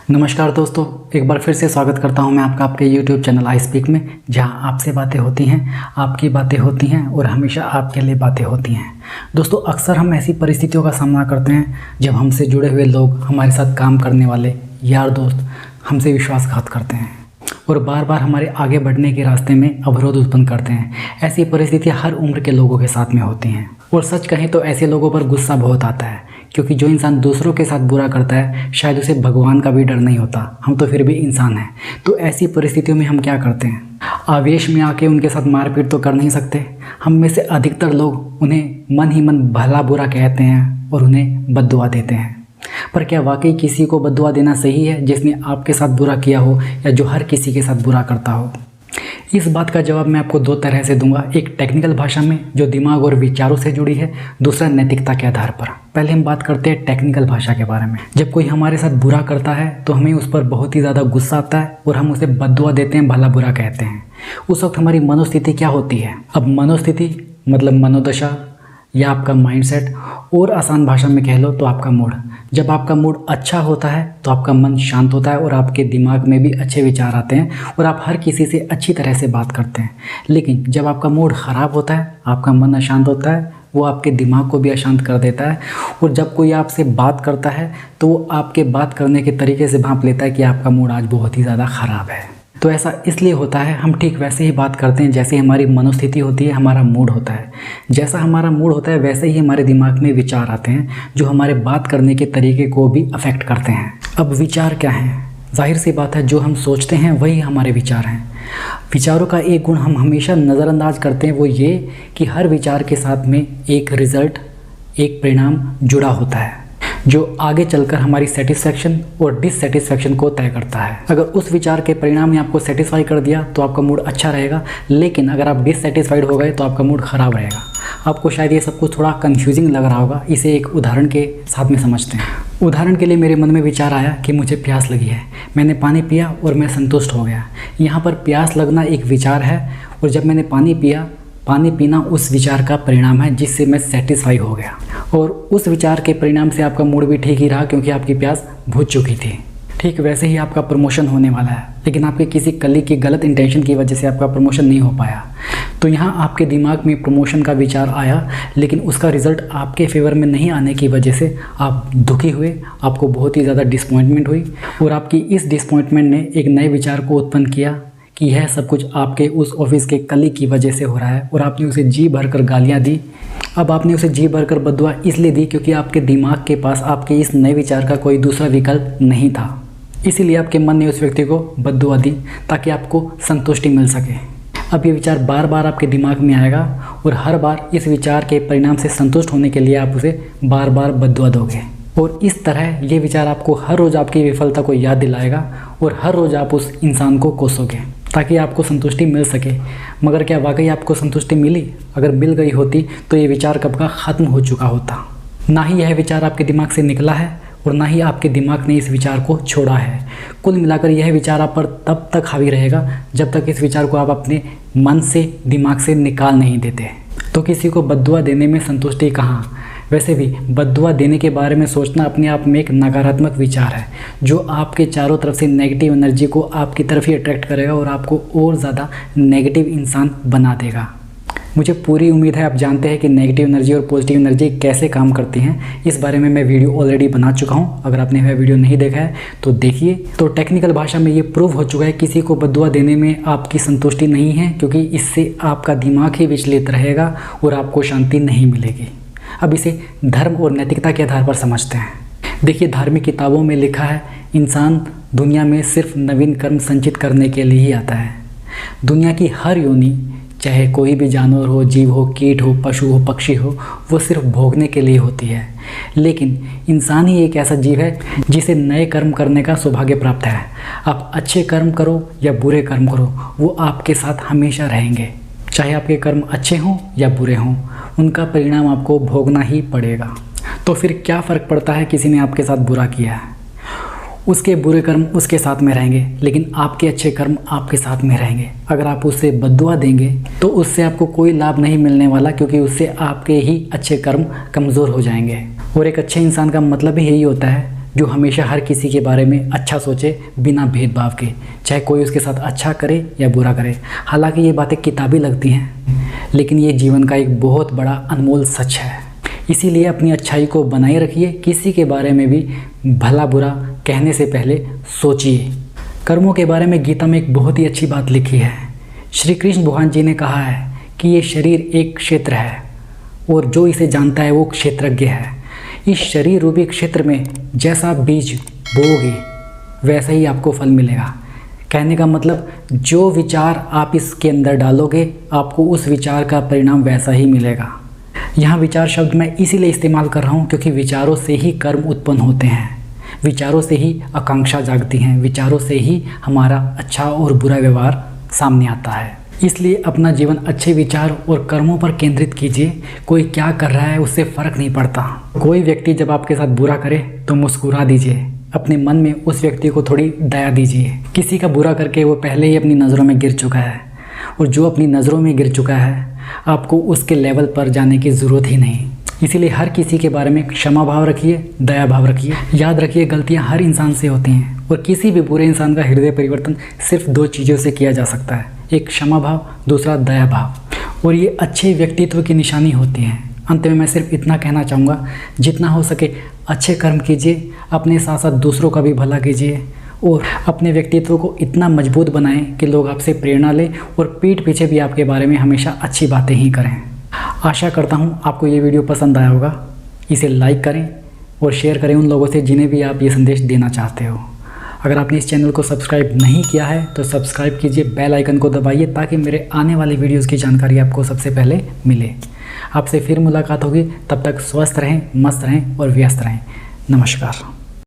नमस्कार दोस्तों, एक बार फिर से स्वागत करता हूं मैं आपका आपके YouTube चैनल आई स्पीक में, जहां आपसे बातें होती हैं, आपकी बातें होती हैं और हमेशा आपके लिए बातें होती हैं। दोस्तों, अक्सर हम ऐसी परिस्थितियों का सामना करते हैं जब हमसे जुड़े हुए लोग, हमारे साथ काम करने वाले यार दोस्त हमसे विश्वासघात करते हैं और बार बार हमारे आगे बढ़ने के रास्ते में अवरोध उत्पन्न करते हैं। ऐसी परिस्थितियाँ हर उम्र के लोगों के साथ में होती हैं और सच कहें तो ऐसे लोगों पर गुस्सा बहुत आता है, क्योंकि जो इंसान दूसरों के साथ बुरा करता है शायद उसे भगवान का भी डर नहीं होता। हम तो फिर भी इंसान हैं। तो ऐसी परिस्थितियों में हम क्या करते हैं? आवेश में आके उनके साथ मारपीट तो कर नहीं सकते। हम में से अधिकतर लोग उन्हें मन ही मन भला बुरा कहते हैं और उन्हें बद्दुआ देते हैं। पर क्या वाकई किसी को बद्दुआ देना सही है, जिसने आपके साथ बुरा किया हो या जो हर किसी के साथ बुरा करता हो? इस बात का जवाब मैं आपको दो तरह से दूंगा। एक टेक्निकल भाषा में जो दिमाग और विचारों से जुड़ी है, दूसरा नैतिकता के आधार पर। पहले हम बात करते हैं टेक्निकल भाषा के बारे में। जब कोई हमारे साथ बुरा करता है तो हमें उस पर बहुत ही ज़्यादा गुस्सा आता है और हम उसे बद्दुआ देते हैं, भला बुरा कहते हैं। उस वक्त हमारी मनोस्थिति क्या होती है? अब मनोस्थिति मतलब मनोदशा या आपका माइंडसेट, और आसान भाषा में कह लो तो आपका मूड। जब आपका मूड अच्छा होता है तो आपका मन शांत होता है और आपके दिमाग में भी अच्छे विचार आते हैं और आप हर किसी से अच्छी तरह से बात करते हैं। लेकिन जब आपका मूड ख़राब होता है, आपका मन अशांत होता है, वो आपके दिमाग को भी अशांत कर देता है। और जब कोई आपसे बात करता है तो वो आपके बात करने के तरीके से भांप लेता है कि आपका मूड आज बहुत ही ज़्यादा ख़राब है। तो ऐसा इसलिए होता है, हम ठीक वैसे ही बात करते हैं जैसे हमारी मनोस्थिति होती है, हमारा मूड होता है। जैसा हमारा मूड होता है वैसे ही हमारे दिमाग में विचार आते हैं, जो हमारे बात करने के तरीके को भी अफेक्ट करते हैं। अब विचार क्या हैं? जाहिर सी बात है, जो हम सोचते हैं वही हमारे विचार हैं। विचारों का एक गुण हम हमेशा नज़रअंदाज करते हैं, वो ये कि हर विचार के साथ में एक रिज़ल्ट, एक परिणाम जुड़ा होता है, जो आगे चलकर हमारी सेटिस्फैक्शन और डिससेटिस्फैक्शन को तय करता है। अगर उस विचार के परिणाम ने आपको सेटिस्फाई कर दिया तो आपका मूड अच्छा रहेगा, लेकिन अगर आप डिससेटिस्फाइड हो गए तो आपका मूड ख़राब रहेगा। आपको शायद ये सब कुछ थोड़ा कंफ्यूजिंग लग रहा होगा। इसे एक उदाहरण के साथ में समझते हैं। उदाहरण के लिए मेरे मन में विचार आया कि मुझे प्यास लगी है। मैंने पानी पिया और मैं संतुष्ट हो गया। यहाँ पर प्यास लगना एक विचार है और जब मैंने पानी पिया, पानी पीना उस विचार का परिणाम है जिससे मैं सेटिस्फाई हो गया। और उस विचार के परिणाम से आपका मूड भी ठीक ही रहा, क्योंकि आपकी प्यास बुझ चुकी थी। ठीक वैसे ही आपका प्रमोशन होने वाला है, लेकिन आपके किसी कलीग की गलत इंटेंशन की वजह से आपका प्रमोशन नहीं हो पाया। तो यहाँ आपके दिमाग में प्रमोशन का विचार आया, लेकिन उसका रिज़ल्ट आपके फेवर में नहीं आने की वजह से आप दुखी हुए, आपको बहुत ही ज़्यादा डिसपॉइंटमेंट हुई और आपकी इस डिसपॉइंटमेंट ने एक नए विचार को उत्पन्न किया कि यह सब कुछ आपके उस ऑफिस के कलीग की वजह से हो रहा है और आपने उसे जी भरकर गालियाँ दी। अब आपने उसे जी भरकर बद्दुआ इसलिए दी क्योंकि आपके दिमाग के पास आपके इस नए विचार का कोई दूसरा विकल्प नहीं था। इसीलिए आपके मन ने उस व्यक्ति को बद्दुआ दी ताकि आपको संतुष्टि मिल सके। अब ये विचार बार बार आपके दिमाग में आएगा और हर बार इस विचार के परिणाम से संतुष्ट होने के लिए आप उसे बार बार बद्दुआ दोगे। और इस तरह ये विचार आपको हर रोज़ आपकी विफलता को याद दिलाएगा और हर रोज़ आप उस इंसान को कोसोगे ताकि आपको संतुष्टि मिल सके। मगर क्या वाकई आपको संतुष्टि मिली? अगर मिल गई होती तो ये विचार कब का ख़त्म हो चुका होता। ना ही यह विचार आपके दिमाग से निकला है और ना ही आपके दिमाग ने इस विचार को छोड़ा है। कुल मिलाकर यह विचार आप पर तब तक हावी रहेगा जब तक इस विचार को आप अपने मन से, दिमाग से निकाल नहीं देते। तो किसी को बद्दुआ देने में संतुष्टि कहाँ? वैसे भी बद्दुआ देने के बारे में सोचना अपने आप में एक नकारात्मक विचार है, जो आपके चारों तरफ से नेगेटिव एनर्जी को आपकी तरफ ही अट्रैक्ट करेगा और आपको और ज़्यादा नेगेटिव इंसान बना देगा। मुझे पूरी उम्मीद है आप जानते हैं कि नेगेटिव एनर्जी और पॉजिटिव एनर्जी कैसे काम करती हैं। इस बारे में मैं वीडियो ऑलरेडी बना चुका हूं। अगर आपने वह वीडियो नहीं देखा है तो देखिए। तो टेक्निकल भाषा में ये प्रूव हो चुका है, किसी को बद्दुआ देने में आपकी संतुष्टि नहीं है, क्योंकि इससे आपका दिमाग ही विचलित रहेगा और आपको शांति नहीं मिलेगी। अब इसे धर्म और नैतिकता के आधार पर समझते हैं। देखिए, धार्मिक किताबों में लिखा है, इंसान दुनिया में सिर्फ नवीन कर्म संचित करने के लिए ही आता है। दुनिया की हर योनि, चाहे कोई भी जानवर हो, जीव हो, कीट हो, पशु हो, पक्षी हो, वो सिर्फ भोगने के लिए होती है। लेकिन इंसान ही एक ऐसा जीव है जिसे नए कर्म करने का सौभाग्य प्राप्त है। आप अच्छे कर्म करो या बुरे कर्म करो, वो आपके साथ हमेशा रहेंगे। चाहे आपके कर्म अच्छे हों या बुरे हों, उनका परिणाम आपको भोगना ही पड़ेगा। तो फिर क्या फ़र्क पड़ता है किसी ने आपके साथ बुरा किया है? उसके बुरे कर्म उसके साथ में रहेंगे, लेकिन आपके अच्छे कर्म आपके साथ में रहेंगे। अगर आप उससे बद्दुआ देंगे तो उससे आपको कोई लाभ नहीं मिलने वाला, क्योंकि उससे आपके ही अच्छे कर्म कमज़ोर हो जाएंगे। और एक अच्छे इंसान का मतलब ही यही होता है जो हमेशा हर किसी के बारे में अच्छा सोचे बिना भेदभाव के, चाहे कोई उसके साथ अच्छा करे या बुरा करे। हालांकि ये बातें किताबी लगती हैं, लेकिन ये जीवन का एक बहुत बड़ा अनमोल सच है। इसीलिए अपनी अच्छाई को बनाए रखिए, किसी के बारे में भी भला बुरा कहने से पहले सोचिए। कर्मों के बारे में गीता में एक बहुत ही अच्छी बात लिखी है। श्री कृष्ण भगवान जी ने कहा है कि ये शरीर एक क्षेत्र है और जो इसे जानता है वो क्षेत्रज्ञ है। इस शरीर रूपी क्षेत्र में जैसा बीज बोओगे वैसा ही आपको फल मिलेगा। कहने का मतलब जो विचार आप इसके अंदर डालोगे आपको उस विचार का परिणाम वैसा ही मिलेगा। यहाँ विचार शब्द मैं इसीलिए इस्तेमाल कर रहा हूँ क्योंकि विचारों से ही कर्म उत्पन्न होते हैं, विचारों से ही आकांक्षा जागती हैं, विचारों से ही हमारा अच्छा और बुरा व्यवहार सामने आता है। इसलिए अपना जीवन अच्छे विचार और कर्मों पर केंद्रित कीजिए। कोई क्या कर रहा है उससे फ़र्क नहीं पड़ता। कोई व्यक्ति जब आपके साथ बुरा करे तो मुस्कुरा दीजिए, अपने मन में उस व्यक्ति को थोड़ी दया दीजिए। किसी का बुरा करके वो पहले ही अपनी नज़रों में गिर चुका है, और जो अपनी नज़रों में गिर चुका है आपको उसके लेवल पर जाने की ज़रूरत ही नहीं। इसीलिए हर किसी के बारे में क्षमा भाव रखिए, दया भाव रखिए। याद रखिए गलतियां हर इंसान से होती हैं और किसी भी बुरे इंसान का हृदय परिवर्तन सिर्फ 2 चीज़ों से किया जा सकता है, एक क्षमा भाव, दूसरा दया भाव। और ये अच्छे व्यक्तित्व की निशानी होती है। अंत में मैं सिर्फ इतना कहना चाहूँगा, जितना हो सके अच्छे कर्म कीजिए, अपने साथ साथ दूसरों का भी भला कीजिए और अपने व्यक्तित्व को इतना मजबूत बनाएं कि लोग आपसे प्रेरणा लें और पीठ पीछे भी आपके बारे में हमेशा अच्छी बातें ही करें। आशा करता हूँ आपको ये वीडियो पसंद आया होगा। इसे लाइक करें और शेयर करें उन लोगों से जिन्हें भी आप ये संदेश देना चाहते हो। अगर आपने इस चैनल को सब्सक्राइब नहीं किया है तो सब्सक्राइब कीजिए, बेल आइकन को दबाइए ताकि मेरे आने वाली वीडियोज़ की जानकारी आपको सबसे पहले मिले। आपसे फिर मुलाकात होगी, तब तक स्वस्थ रहें, मस्त रहें और व्यस्त रहें। नमस्कार।